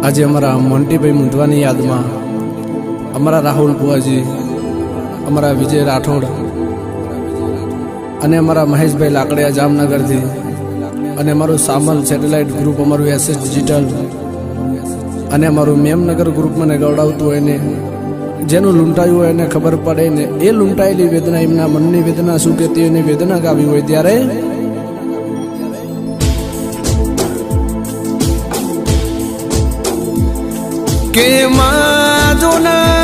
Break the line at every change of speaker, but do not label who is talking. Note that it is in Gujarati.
આજે અમારા મોન્ટીભાઈ મુંધવાની યાદમાં અમારા રાહુલ બુઆજી, અમારા વિજય રાઠોડ અને અમારા મહેશભાઈ લાકડિયા જામનગરથી અને અમારું સામલ સેટેલાઇટ ગ્રુપ, અમારું એસએસ ડિજિટલ અને અમારું મેમનગર ગ્રુપ મને ગવડાવતું હોય ને જેનું લૂંટાયું હોય એને ખબર પડે ને એ લૂંટાયેલી વેદના, એમના મનની વેદના શું કહેતી એની વેદના ગાવી હોય ત્યારે કે માધુના